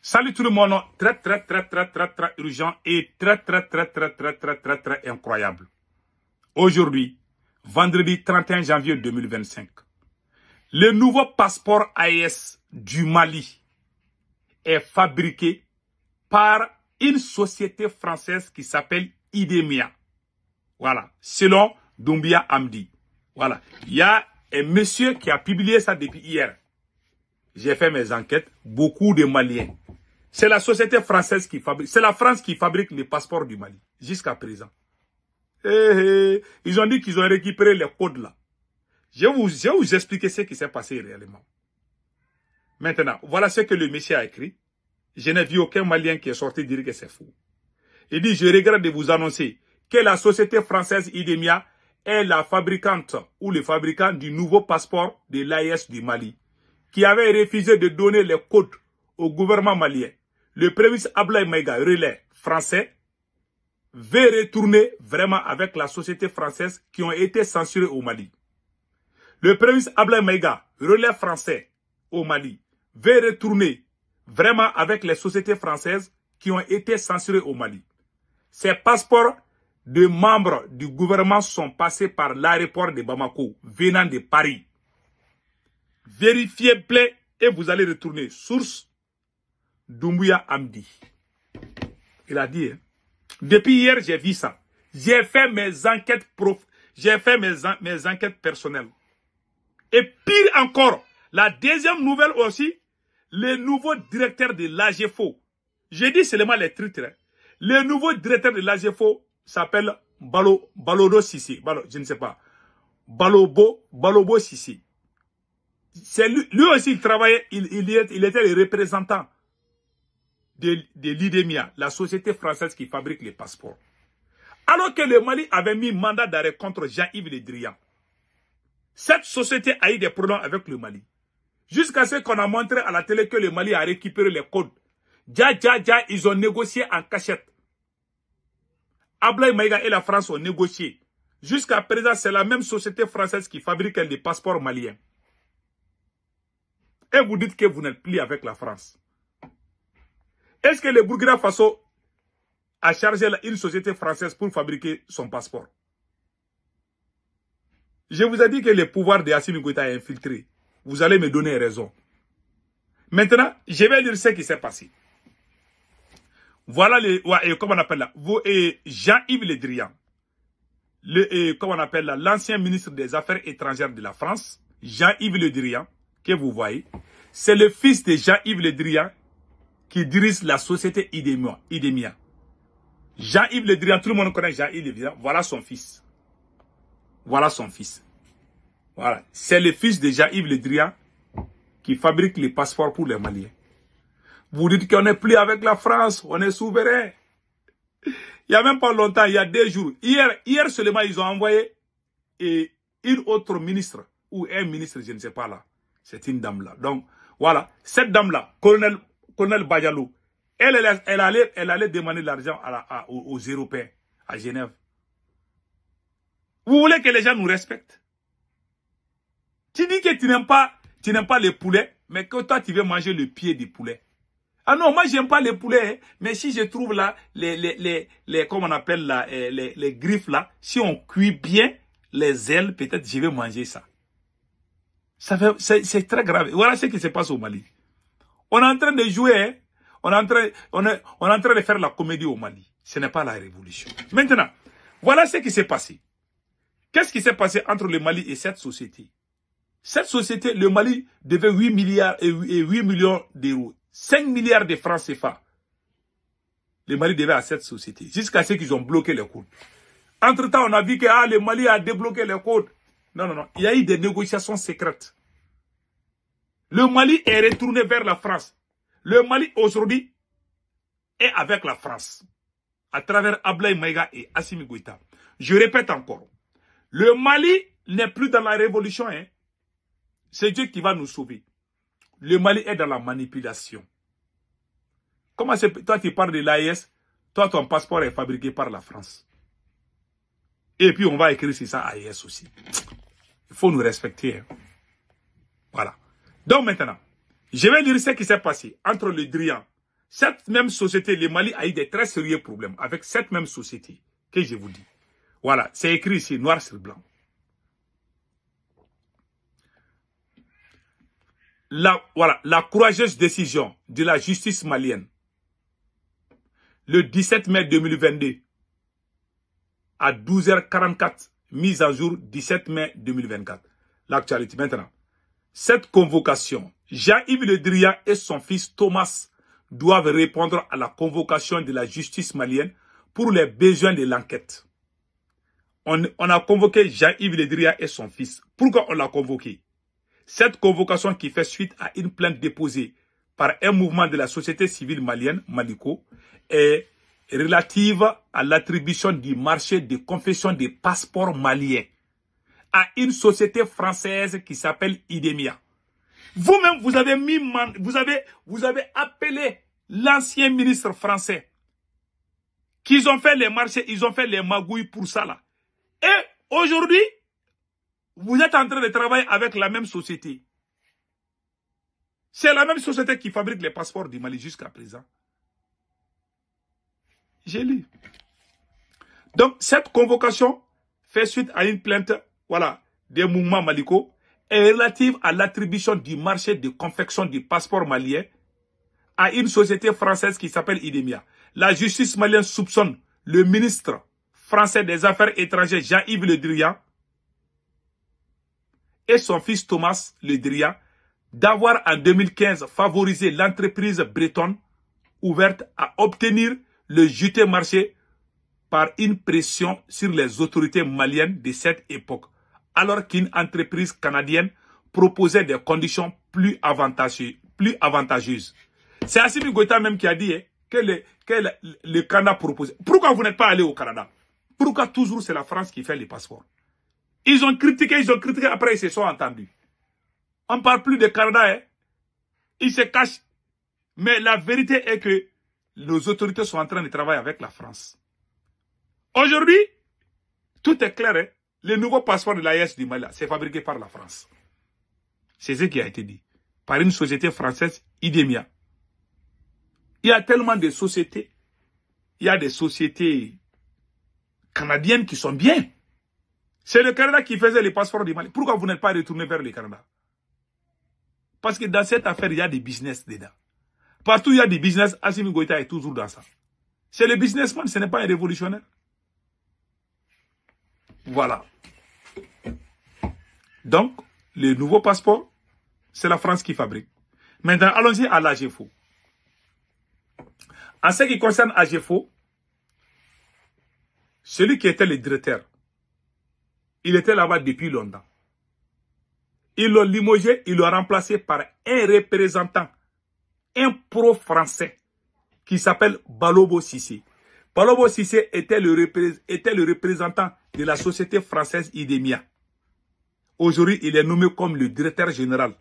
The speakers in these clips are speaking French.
Salut tout le monde, très urgent et très incroyable. Aujourd'hui, vendredi 31 janvier 2025, le nouveau passeport AES du Mali est fabriqué par une société française qui s'appelle Idemia. Voilà, selon Doumbia Hamdi. Voilà, il y a un monsieur qui a publié ça depuis hier. J'ai fait mes enquêtes, beaucoup de Maliens. C'est la société française qui fabrique, c'est la France qui fabrique les passeports du Mali, jusqu'à présent. Ils ont dit qu'ils ont récupéré les codes là. Je vais vous expliquer ce qui s'est passé réellement. Maintenant, voilà ce que le monsieur a écrit. Je n'ai vu aucun Malien qui est sorti dire que c'est faux. Il dit, je regrette de vous annoncer que la société française Idemia est la fabricante ou le fabricant du nouveau passeport de l'AES du Mali, qui avait refusé de donner les codes au gouvernement malien. Le Premier ministre Abdoulaye Maïga, relais français, veut retourner vraiment avec la société française qui ont été censurées au Mali. Le Premier ministre Abdoulaye Maïga, relais français au Mali, veut retourner vraiment avec les sociétés françaises qui ont été censurées au Mali. Ces passeports de membres du gouvernement sont passés par l'aéroport de Bamako, venant de Paris. Vérifiez bien et vous allez retourner. Source Doumbia Hamdi. Il a dit, hein? Depuis hier, j'ai vu ça. J'ai fait mes enquêtes mes enquêtes personnelles. Et pire encore, la deuxième nouvelle aussi, le nouveau directeur de l'AGFO. J'ai dit seulement les titres. Le nouveau directeur de l'AGFO s'appelle Balodo Sissi. Je ne sais pas. Balobo Sissi. C'est lui aussi, il travaillait, il était le représentant de l'Idemia, la société française qui fabrique les passeports. Alors que le Mali avait mis mandat d'arrêt contre Jean-Yves Le Drian. Cette société a eu des problèmes avec le Mali. Jusqu'à ce qu'on a montré à la télé que le Mali a récupéré les codes. Ils ont négocié en cachette. Abdoulaye Maïga et la France ont négocié. Jusqu'à présent, c'est la même société française qui fabrique les passeports maliens. Et vous dites que vous n'êtes plus avec la France. Est-ce que le Burkina Faso a chargé une société française pour fabriquer son passeport? Je vous ai dit que le pouvoir de Assimi Goïta est infiltré. Vous allez me donner raison. Maintenant, je vais lire ce qui s'est passé. Voilà comment on appelle là, Jean-Yves Le Drian, comment on appelle là, l'ancien ministre des Affaires étrangères de la France, Jean-Yves Le Drian, que vous voyez, c'est le fils de Jean-Yves Le Drian qui dirige la société Idemia. Jean-Yves Le Drian, tout le monde connaît Jean-Yves Le Drian, voilà son fils. Voilà son fils. Voilà, c'est le fils de Jean-Yves Le Drian qui fabrique les passeports pour les Maliens. Vous dites qu'on n'est plus avec la France, on est souverain. Il n'y a même pas longtemps, il y a 2 jours. Hier seulement, ils ont envoyé une autre ministre, ou un ministre, je ne sais pas là. C'est une dame là. Donc, voilà, cette dame-là, colonel Badialou, elle allait demander l'argent aux Européens, à Genève. Vous voulez que les gens nous respectent? Tu dis que tu n'aimes pas les poulets, mais que toi, tu veux manger le pied du poulet. Ah non, moi, j'aime pas les poulets, hein, mais si je trouve là, comment on appelle là, les griffes là, si on cuit bien les ailes, peut-être je vais manger ça. C'est très grave. Voilà ce qui se passe au Mali. On est en train de jouer, hein, on est en train de faire la comédie au Mali. Ce n'est pas la révolution. Maintenant, voilà ce qui s'est passé. Qu'est-ce qui s'est passé entre le Mali et cette société? Cette société, le Mali devait 8 milliards et 8 millions d'euros. 5 milliards de francs CFA. Le Mali devait à cette société. Jusqu'à ce qu'ils ont bloqué les codes. Entre-temps, on a vu que le Mali a débloqué les codes. Non. Il y a eu des négociations secrètes. Le Mali est retourné vers la France. Le Mali, aujourd'hui, est avec la France. À travers Abdoulaye Maïga et Assimi Goïta. Je répète encore. Le Mali n'est plus dans la révolution. Hein. C'est Dieu qui va nous sauver. Le Mali est dans la manipulation. Comment toi tu parles de l'AES, toi ton passeport est fabriqué par la France. Et puis on va écrire sur ça AES aussi. Il faut nous respecter. Hein. Voilà. Donc maintenant, je vais lire ce qui s'est passé entre le Drian, Cette même société, le Mali a eu des très sérieux problèmes avec cette même société que je vous dis. Voilà, c'est écrit ici, noir sur blanc. La courageuse décision de la justice malienne le 17 mai 2022 à 12h44, mise à jour 17 mai 2024. L'actualité maintenant. Cette convocation, Jean-Yves Le Drian et son fils Thomas doivent répondre à la convocation de la justice malienne pour les besoins de l'enquête. On a convoqué Jean-Yves Le Drian et son fils. Pourquoi on l'a convoqué? Cette convocation qui fait suite à une plainte déposée par un mouvement de la société civile malienne, Maliko, est relative à l'attribution du marché de confection des passeports maliens à une société française qui s'appelle Idemia. Vous-même, vous avez appelé l'ancien ministre français qu'ils ont fait les marchés, ils ont fait les magouilles pour ça là. Et aujourd'hui, vous êtes en train de travailler avec la même société. C'est la même société qui fabrique les passeports du Mali jusqu'à présent. J'ai lu. Donc, cette convocation fait suite à une plainte, voilà, des mouvements Maliko, est relative à l'attribution du marché de confection du passeport malien à une société française qui s'appelle Idemia. La justice malienne soupçonne le ministre français des Affaires étrangères Jean-Yves Le Drian et son fils Thomas Le Drian d'avoir en 2015 favorisé l'entreprise bretonne ouverte à obtenir le juteux marché par une pression sur les autorités maliennes de cette époque, alors qu'une entreprise canadienne proposait des conditions plus avantageuses. C'est Assimi Goïta même qui a dit que le Canada proposait. Pourquoi vous n'êtes pas allé au Canada? Pourquoi toujours c'est la France qui fait les passeports? Ils ont critiqué, après ils se sont entendus. On ne parle plus de Canada, hein? Ils se cachent. Mais la vérité est que nos autorités sont en train de travailler avec la France. Aujourd'hui, tout est clair. Hein? Le nouveau passeport de l'AES du Mali, c'est fabriqué par la France. C'est ce qui a été dit. Par une société française, Idemia. Il y a tellement de sociétés. Il y a des sociétés canadiennes qui sont bien. C'est le Canada qui faisait les passeports du Mali. Pourquoi vous n'êtes pas retourné vers le Canada? Parce que dans cette affaire, il y a des business dedans. Partout où il y a des business, Assimi Goïta est toujours dans ça. C'est le businessman, ce n'est pas un révolutionnaire. Voilà. Donc, le nouveau passeport, c'est la France qui fabrique. Maintenant, allons-y à l'AGFO. En ce qui concerne AGFO, celui qui était le directeur, il était là-bas depuis longtemps. Ils l'ont limogé, ils l'ont remplacé par un représentant, un pro-français, qui s'appelle Balobo Sissé. Balobo Sissé était le représentant de la société française Idemia. Aujourd'hui, il est nommé comme le directeur général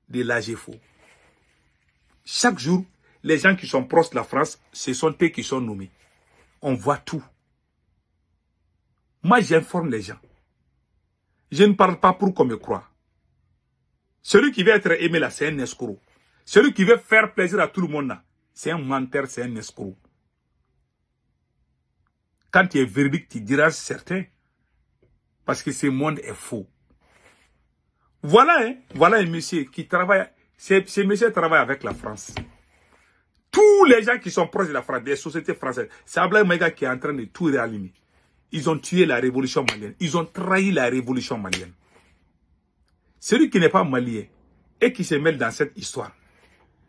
de l'AGFO. Chaque jour, les gens qui sont proches de la France, ce sont eux qui sont nommés. On voit tout. Moi, j'informe les gens. Je ne parle pas pour qu'on me croie. Celui qui veut être aimé là, c'est un escroc. Celui qui veut faire plaisir à tout le monde là, c'est un menteur, c'est un escroc. Quand tu es véridique, tu diras certain. Parce que ce monde est faux. Voilà, hein, voilà un monsieur qui travaille. Ce monsieur travaille avec la France. Tous les gens qui sont proches de la France, des sociétés françaises, c'est Ablaye Maïga qui est en train de tout réanimer. Ils ont tué la révolution malienne. Ils ont trahi la révolution malienne. Celui qui n'est pas malien et qui se mêle dans cette histoire,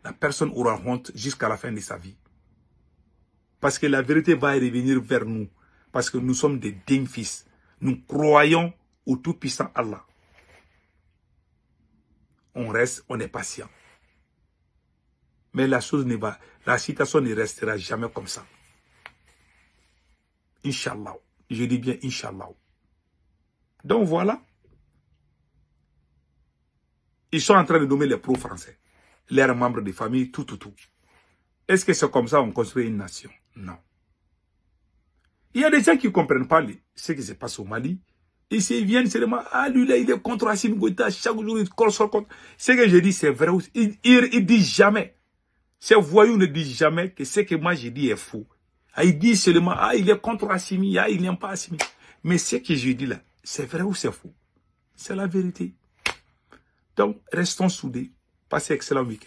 la personne aura honte jusqu'à la fin de sa vie. Parce que la vérité va revenir vers nous. Parce que nous sommes des dignes fils. Nous croyons au tout-puissant Allah. On reste, on est patient. Mais la situation ne restera jamais comme ça. Inch'Allah. Je dis bien Inch'Allah. Donc voilà. Ils sont en train de nommer les pro-français. Leurs membres de famille, tout. Est-ce que c'est comme ça qu'on construit une nation? Non. Il y a des gens qui ne comprennent pas ce qui se passe au Mali. Ils viennent seulement, ah lui là, il est contre Assimi Goïta, chaque jour il colle sur contre. Ce que je dis, c'est vrai aussi. Il dit jamais. Ces voyous ne disent jamais que ce que moi j'ai dit est faux. Ils disent seulement, il est contre Assimi, il n'aime pas Assimi. Mais ce que je dis là, c'est vrai ou c'est faux? C'est la vérité. Donc, restons soudés. Passez excellent week-end.